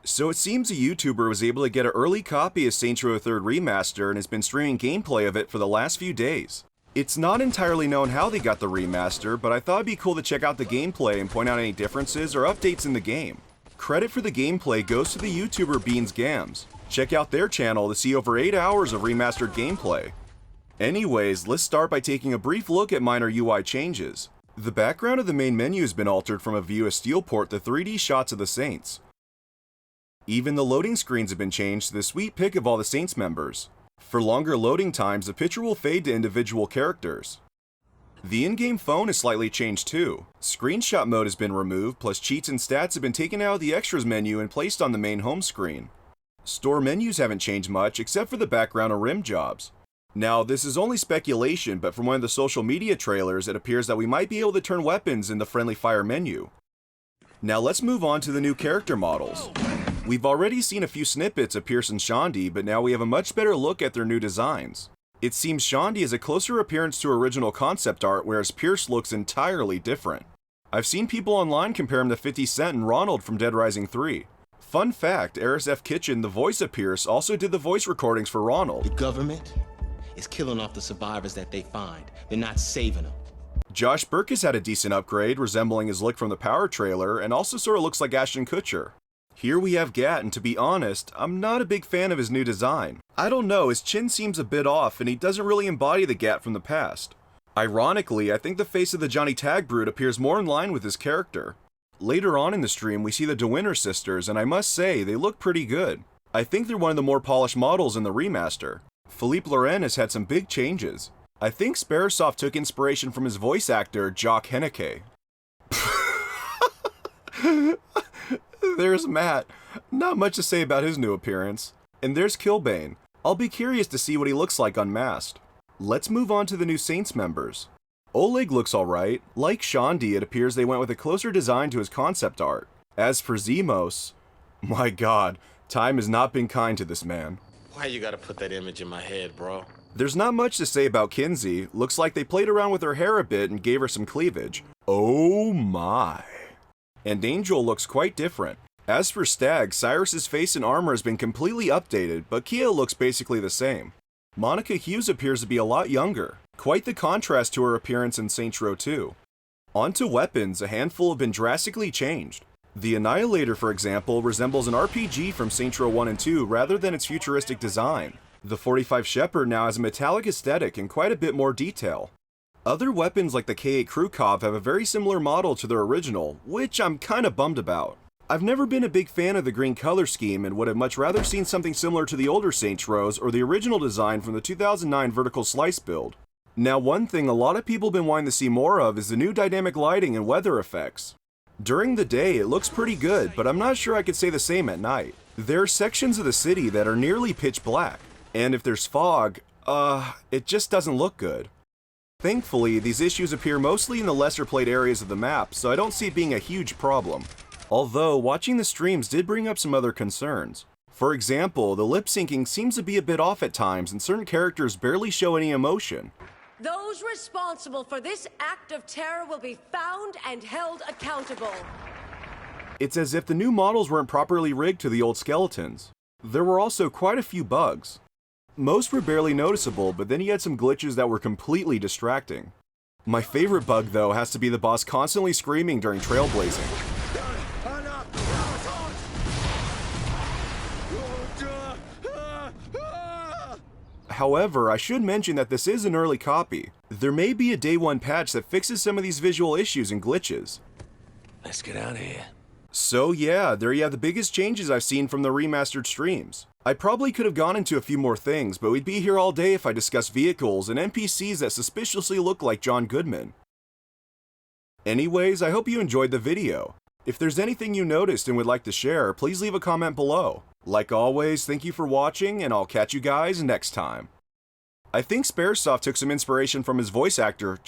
So it seems a YouTuber was able to get an early copy of Saints Row Third Remastered and has been streaming gameplay of it for the last few days. It's not entirely known how they got the remaster, but I thought it'd be cool to check out the gameplay and point out any differences or updates in the game. Credit for the gameplay goes to the YouTuber Beans Gams. Check out their channel to see over 8 hours of remastered gameplay. Anyways, let's start by taking a brief look at minor UI changes. The background of the main menu has been altered from a view of Steelport to 3D shots of the Saints. Even the loading screens have been changed to the sweet pic of all the Saints members. For longer loading times, the picture will fade to individual characters. The in-game phone is slightly changed too. Screenshot mode has been removed, plus cheats and stats have been taken out of the extras menu and placed on the main home screen. Store menus haven't changed much, except for the background of rim jobs. Now, this is only speculation, but from one of the social media trailers, it appears that we might be able to turn weapons in the friendly fire menu. Now let's move on to the new character models. We've already seen a few snippets of Pierce and Shaundi, but now we have a much better look at their new designs. It seems Shaundi has a closer appearance to original concept art, whereas Pierce looks entirely different. I've seen people online compare him to 50 Cent and Ronald from Dead Rising 3. Fun fact, Eris F. Kitchen, the voice of Pierce, also did the voice recordings for Ronald. The government is killing off the survivors that they find. They're not saving them. Josh Burke has had a decent upgrade, resembling his look from the Power trailer, and also sort of looks like Ashton Kutcher. Here we have Gat, and to be honest, I'm not a big fan of his new design. I don't know, his chin seems a bit off, and he doesn't really embody the Gat from the past. Ironically, I think the face of the Johnny Tag Brute appears more in line with his character. Later on in the stream, we see the DeWinter sisters, and I must say, they look pretty good. I think they're one of the more polished models in the remaster. Philippe Loren has had some big changes. I think Sparrosoft took inspiration from his voice actor, Jock Henneke. There's Matt. Not much to say about his new appearance. And there's Killbane. I'll be curious to see what he looks like unmasked. Let's move on to the new Saints members. Oleg looks alright. Like Shaundi, it appears they went with a closer design to his concept art. As for Zemos, my god, time has not been kind to this man. Why you gotta put that image in my head, bro? There's not much to say about Kinsey. Looks like they played around with her hair a bit and gave her some cleavage. Oh my. And Angel looks quite different. As for Stag, Cyrus's face and armor has been completely updated, but Kia looks basically the same. Monica Hughes appears to be a lot younger. Quite the contrast to her appearance in Saints Row 2. On to weapons, a handful have been drastically changed. The Annihilator, for example, resembles an RPG from Saints Row 1 and 2 rather than its futuristic design. The 45 Shepherd now has a metallic aesthetic and quite a bit more detail. Other weapons like the K8 Krukov have a very similar model to their original, which I'm kinda bummed about. I've never been a big fan of the green color scheme and would have much rather seen something similar to the older Saints Rows or the original design from the 2009 Vertical Slice build. Now, one thing a lot of people have been wanting to see more of is the new dynamic lighting and weather effects. During the day, it looks pretty good, but I'm not sure I could say the same at night. There are sections of the city that are nearly pitch black, and if there's fog, it just doesn't look good. Thankfully, these issues appear mostly in the lesser played areas of the map, so I don't see it being a huge problem. Although, watching the streams did bring up some other concerns. For example, the lip syncing seems to be a bit off at times and certain characters barely show any emotion. Those responsible for this act of terror will be found and held accountable. It's as if the new models weren't properly rigged to the old skeletons. There were also quite a few bugs. Most were barely noticeable, but then you had some glitches that were completely distracting. My favorite bug, though, has to be the boss constantly screaming during trailblazing. However, I should mention that this is an early copy. There may be a day one patch that fixes some of these visual issues and glitches. Let's get out of here. So yeah, there you have the biggest changes I've seen from the remastered streams. I probably could have gone into a few more things, but we'd be here all day if I discussed vehicles and NPCs that suspiciously look like John Goodman. Anyways, I hope you enjoyed the video. If there's anything you noticed and would like to share, please leave a comment below. Like always, thank you for watching, and I'll catch you guys next time. I think Sparesoft took some inspiration from his voice actor,